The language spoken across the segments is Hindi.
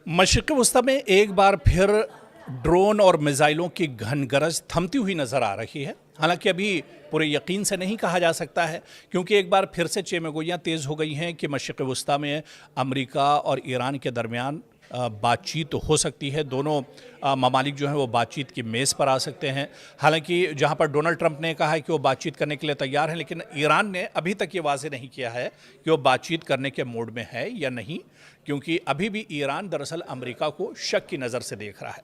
मशरिक़ वस्ता में एक बार फिर ड्रोन और मिसाइलों की घन गरज थमती हुई नज़र आ रही है। हालांकि अभी पूरे यकीन से नहीं कहा जा सकता है, क्योंकि एक बार फिर से चेमगोइयाँ तेज़ हो गई हैं कि मशरिक़ वस्ता में अमेरिका और ईरान के दरमियान बातचीत हो सकती है। दोनों ममालिक जो हैं वो बातचीत की मेज़ पर आ सकते हैं। हालांकि जहां पर डोनाल्ड ट्रंप ने कहा है कि वो बातचीत करने के लिए तैयार हैं, लेकिन ईरान ने अभी तक ये वाज़ेह नहीं किया है कि वो बातचीत करने के मूड में है या नहीं, क्योंकि अभी भी ईरान दरअसल अमेरिका को शक की नज़र से देख रहा है।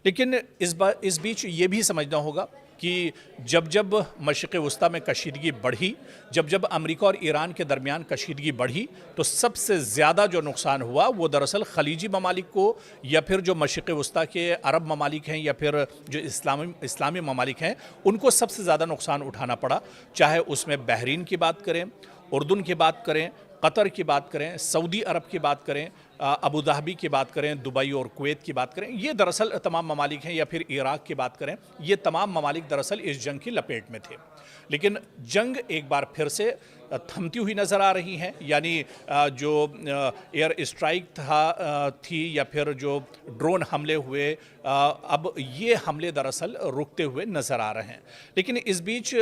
लेकिन इस बीच ये भी समझना होगा कि जब जब मशरिक़ वस्ता में कशीदगी बढ़ी, जब जब अमेरिका और ईरान के दरमियान कशीदगी बढ़ी, तो सबसे ज़्यादा जो नुकसान हुआ वो दरअसल खलीजी ममालिक को, या फिर जो मशरिक़ वस्ता के अरब ममालिक हैं, या फिर जो इस्लामी ममालिक हैं, उनको सबसे ज़्यादा नुकसान उठाना पड़ा। चाहे उसमें बहरीन की बात करें, उर्दन की बात करें, कतर की बात करें, सऊदी अरब की बात करें, अबू धाबी की बात करें, दुबई और कुवैत की बात करें, ये दरअसल तमाम ममालिक हैं, या फिर इराक़ की बात करें, ये तमाम ममालिक दरअसल इस जंग की लपेट में थे। लेकिन जंग एक बार फिर से थमती हुई नज़र आ रही हैं। यानी जो एयर स्ट्राइक थी या फिर जो ड्रोन हमले हुए, अब ये हमले दरअसल रुकते हुए नज़र आ रहे हैं। लेकिन इस बीच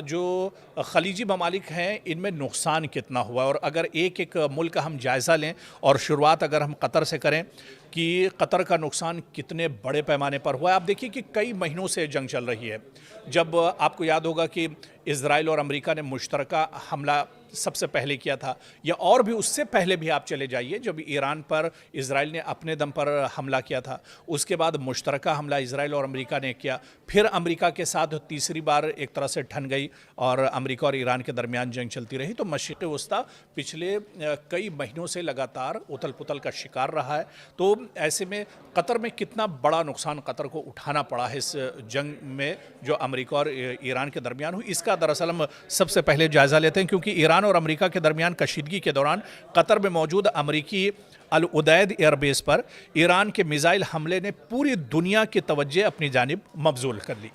जो खलीजी ममालिक हैं, इनमें नुकसान कितना हुआ, और अगर एक एक मुल्क का हम जायज़ा लें, और शुरुआत अगर हम कतर से करें कि कतर का नुकसान कितने बड़े पैमाने पर हुआ है। आप देखिए कि कई महीनों से जंग चल रही है। जब आपको याद होगा कि इज़राइल और अमेरिका ने मुश्तरका हमला सबसे पहले किया था, या और भी उससे पहले भी आप चले जाइए, जब ईरान पर इज़राइल ने अपने दम पर हमला किया था, उसके बाद मुश्तरका हमला इज़राइल और अमेरिका ने किया। फिर अमेरिका के साथ तीसरी बार एक तरह से ठन गई और अमेरिका और ईरान के दरमियान जंग चलती रही। तो मशरिक़ वस्ता पिछले कई महीनों से लगातार उथल पुथल का शिकार रहा है। तो ऐसे में कतर में कितना बड़ा नुकसान कतर को उठाना पड़ा है इस जंग में जो अमेरिका और ईरान के दरमियान हुई, इसका दरअसल हम सबसे पहले जायज़ा लेते हैं। क्योंकि ईरान और अमेरिका के दरमियान कशीदगी के दौरान कतर में मौजूद अमेरिकी अल उदैद एयरबेस पर ईरान के मिसाइल हमले ने पूरी दुनिया की तवज्जो अपनी जानिब मबजूल कर ली।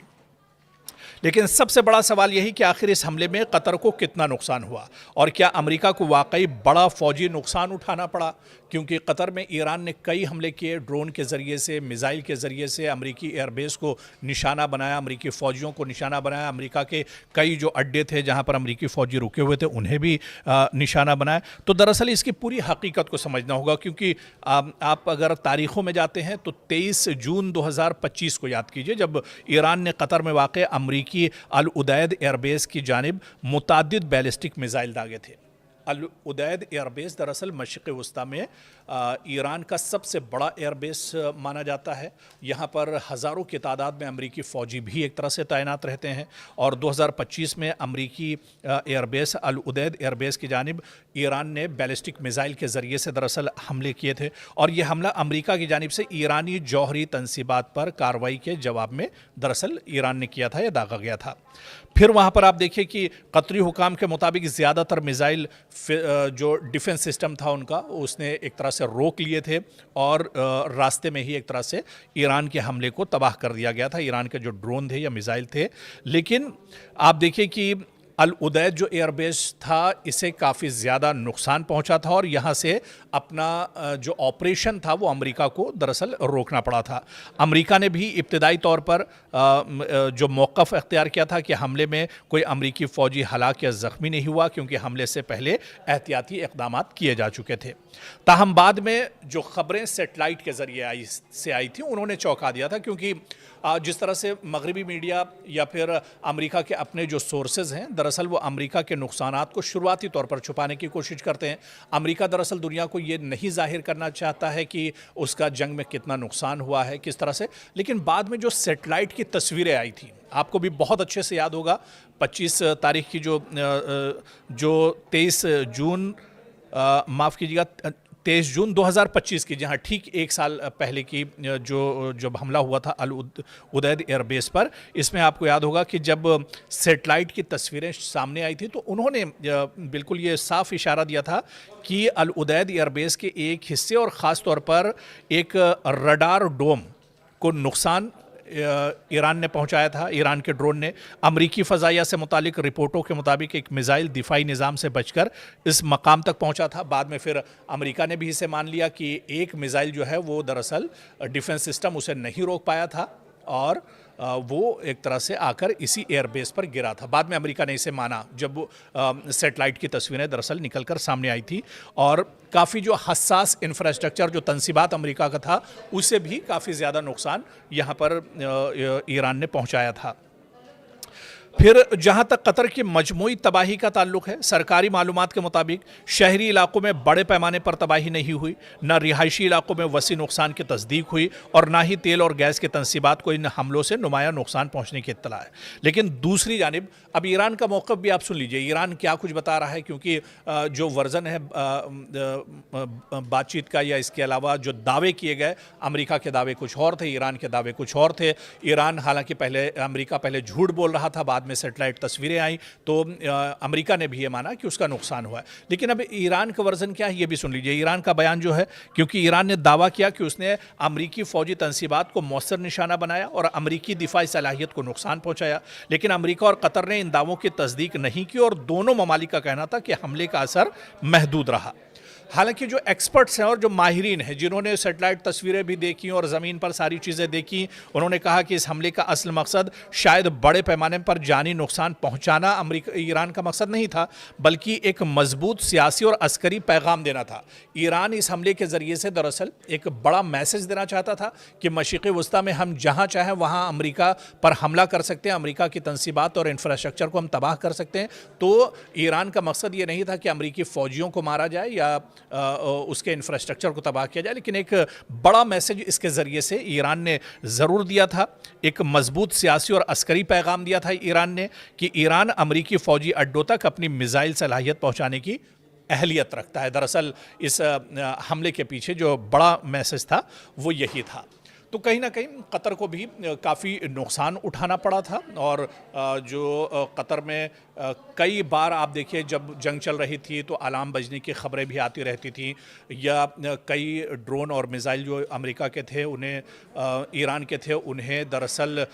लेकिन सबसे बड़ा सवाल यही कि आखिर इस हमले में कतर को कितना नुकसान हुआ, और क्या अमेरिका को वाकई बड़ा फौजी नुकसान उठाना पड़ा। क्योंकि कतर में ईरान ने कई हमले किए, ड्रोन के ज़रिए से, मिसाइल के ज़रिए से अमेरिकी एयरबेस को निशाना बनाया, अमेरिकी फ़ौजियों को निशाना बनाया। अमेरिका के कई जो अड्डे थे जहां पर अमेरिकी फ़ौजी रुके हुए थे, उन्हें भी निशाना बनाया। तो दरअसल इसकी पूरी हकीकत को समझना होगा, क्योंकि आप अगर तारीख़ों में जाते हैं तो 23 जून 2025 को याद कीजिए, जब ईरान ने कतर में वाक़ अमेरिकी अल उदैद एयरबेस की जानिब मुताद्दिद बैलिस्टिक मिसाइल दागे थे। अल उदैद एयरबेस दरअसल मशरिक़ वस्ता में ईरान का सबसे बड़ा एयरबेस माना जाता है। यहाँ पर हज़ारों की तादाद में अमेरिकी फ़ौजी भी एक तरह से तैनात रहते हैं। और 2025 में अमेरिकी एयरबेस अल उदैद एयरबेस की जानिब ईरान ने बैलिस्टिक मिसाइल के ज़रिए से दरअसल हमले किए थे, और ये हमला अमेरिका की जानिब से ईरानी जौहरी तनसीबात पर कार्रवाई के जवाब में दरअसल ईरान ने किया था या दागा गया था। फिर वहाँ पर आप देखिए कि कतरी हुकाम के मुताबिक ज़्यादातर मिसाइल जो डिफेंस सिस्टम था उनका, उसने एक तरह से रोक लिए थे, और रास्ते में ही एक तरह से ईरान के हमले को तबाह कर दिया गया था, ईरान के जो ड्रोन थे या मिसाइल थे। लेकिन आप देखिए कि अल उदैद जो एयरबेस था, इसे काफ़ी ज़्यादा नुकसान पहुंचा था, और यहाँ से अपना जो ऑपरेशन था वो अमेरिका को दरअसल रोकना पड़ा था। अमेरिका ने भी इब्तदाई तौर पर जो मौक़िफ़ अख्तियार किया था कि हमले में कोई अमेरिकी फ़ौजी हलाक या ज़ख्मी नहीं हुआ, क्योंकि हमले से पहले एहतियाती इक़दामात किए जा चुके थे। ताहम बाद में जो ख़बरें सेटेलाइट के ज़रिए आई थी, उन्होंने चौंका दिया था। क्योंकि जिस तरह से मगरबी मीडिया या फिर अमेरिका के अपने जो सोर्सेज हैं, दरअसल वो अमेरिका के नुकसानात को शुरुआती तौर पर छुपाने की कोशिश करते हैं। अमेरिका दरअसल दुनिया को ये नहीं जाहिर करना चाहता है कि उसका जंग में कितना नुकसान हुआ है, किस तरह से। लेकिन बाद में जो सेटेलाइट की तस्वीरें आई थी, आपको भी बहुत अच्छे से याद होगा, 25 तारीख की जो 23 जून माफ़ कीजिएगा 23 जून 2025 की, जहां ठीक एक साल पहले की जब हमला हुआ था अल उदैद एयरबेस पर, इसमें आपको याद होगा कि जब सेटेलाइट की तस्वीरें सामने आई थी तो उन्होंने बिल्कुल ये साफ इशारा दिया था कि अल उदैद एयरबेस के एक हिस्से और ख़ास तौर पर एक रडार डोम को नुकसान ईरान ने पहुंचाया था, ईरान के ड्रोन ने। अमरीकी फ़ज़ाइया से मुतालिक रिपोर्टों के मुताबिक एक मिसाइल दिफाई निज़ाम से बचकर इस मकाम तक पहुंचा था। बाद में फिर अमेरिका ने भी इसे मान लिया कि एक मिसाइल जो है वो दरअसल डिफेंस सिस्टम उसे नहीं रोक पाया था और वो एक तरह से आकर इसी एयरबेस पर गिरा था। बाद में अमेरिका ने इसे माना जब सैटेलाइट की तस्वीरें दरअसल निकलकर सामने आई थी और काफ़ी जो हसास इंफ्रास्ट्रक्चर जो तंसीबात अमेरिका का था उसे भी काफ़ी ज़्यादा नुकसान यहाँ पर ईरान ने पहुँचाया था। फिर जहां तक कतर की मजमूई तबाही का ताल्लुक है, सरकारी मालूमात के मुताबिक शहरी इलाकों में बड़े पैमाने पर तबाही नहीं हुई, न रिहायशी इलाकों में वसी नुकसान की तस्दीक हुई और ना ही तेल और गैस के तंसीबात को इन हमलों से नुमाया नुकसान पहुंचने की इत्तला है। लेकिन दूसरी जानिब अब ईरान का मौक़िफ़ भी आप सुन लीजिए, ईरान क्या कुछ बता रहा है, क्योंकि जो वर्जन है बातचीत का या इसके अलावा जो दावे किए गए, अमेरिका के दावे कुछ और थे, ईरान के दावे कुछ और थे। ईरान हालांकि अमेरिका पहले झूठ बोल रहा था, बाद में सैटेलाइट तस्वीरें आई तो अमेरिका ने भी ये माना कि उसका नुकसान हुआ है। लेकिन अब ईरान का वर्जन क्या है ये भी सुन लीजिए। ईरान का बयान जो है, क्योंकि ईरान ने दावा किया कि उसने अमेरिकी फौजी तंसीबात को मौसर निशाना बनाया और अमेरिकी दिफाई सलाहियत को नुकसान पहुंचाया, लेकिन अमेरिका और कतर ने इन दावों की तस्दीक नहीं की और दोनों ममालिक का कहना था कि हमले का असर महदूद रहा। हालांकि जो एक्सपर्ट्स हैं और जो माहिरीन हैं जिन्होंने सैटेलाइट तस्वीरें भी देखी और ज़मीन पर सारी चीज़ें देखी, उन्होंने कहा कि इस हमले का असल मकसद शायद बड़े पैमाने पर जानी नुकसान पहुंचाना ईरान का मकसद नहीं था, बल्कि एक मजबूत सियासी और अस्करी पैगाम देना था। ईरान इस हमले के ज़रिए से दरअसल एक बड़ा मैसेज देना चाहता था कि मशरिक़ वस्ता में हम जहाँ चाहें वहाँ अमेरिका पर हमला कर सकते हैं, अमेरिका की तंसीबात और इंफ्रास्ट्रक्चर को हम तबाह कर सकते हैं। तो ईरान का मकसद ये नहीं था कि अमेरिकी फ़ौजियों को मारा जाए या उसके इंफ्रास्ट्रक्चर को तबाह किया जाए, लेकिन एक बड़ा मैसेज इसके ज़रिए से ईरान ने ज़रूर दिया था। एक मजबूत सियासी और अस्करी पैगाम दिया था ईरान ने कि ईरान अमेरिकी फ़ौजी अड्डों तक अपनी मिसाइल सलाहियत पहुंचाने की अहलियत रखता है। दरअसल इस हमले के पीछे जो बड़ा मैसेज था वो यही था। तो कहीं ना कहीं कतर को भी काफ़ी नुकसान उठाना पड़ा था और जो कतर में कई बार आप देखिए जब जंग चल रही थी तो अलार्म बजने की ख़बरें भी आती रहती थी, या कई ड्रोन और मिसाइल जो अमेरिका के थे उन्हें ईरान के थे उन्हें दरअसल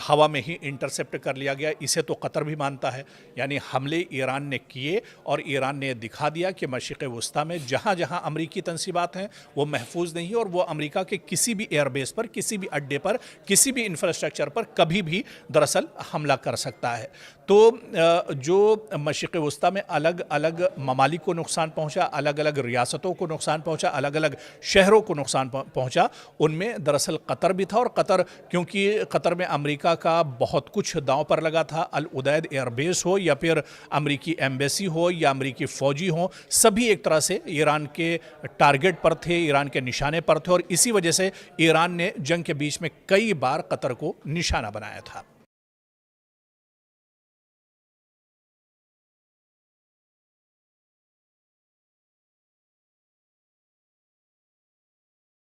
हवा में ही इंटरसेप्ट कर लिया गया। इसे तो कतर भी मानता है, यानी हमले ईरान ने किए और ईरान ने दिखा दिया कि मशरिक़ वस्ता में जहाँ जहाँ अमेरिकी तंसीबात हैं वो महफूज नहीं और वो अमेरिका के किसी भी एयरबेस पर, किसी भी अड्डे पर, किसी भी इंफ्रास्ट्रक्चर पर कभी भी दरअसल हमला कर सकता है। तो जो मशरिक़ वस्ता में अलग अलग ममालिक को नुकसान पहुंचा, अलग अलग रियासतों को नुकसान पहुंचा, अलग अलग शहरों को नुकसान पहुंचा, उनमें दरअसल कतर भी था। और कतर, क्योंकि कतर में अमेरिका का बहुत कुछ दांव पर लगा था, अल उदैद एयरबेस हो या फिर अमेरिकी एम्बेसी हो या अमेरिकी फ़ौजी हो, सभी एक तरह से ईरान के टारगेट पर थे, ईरान के निशाने पर थे और इसी वजह से ईरान ने जंग के बीच में कई बार कतर को निशाना बनाया था।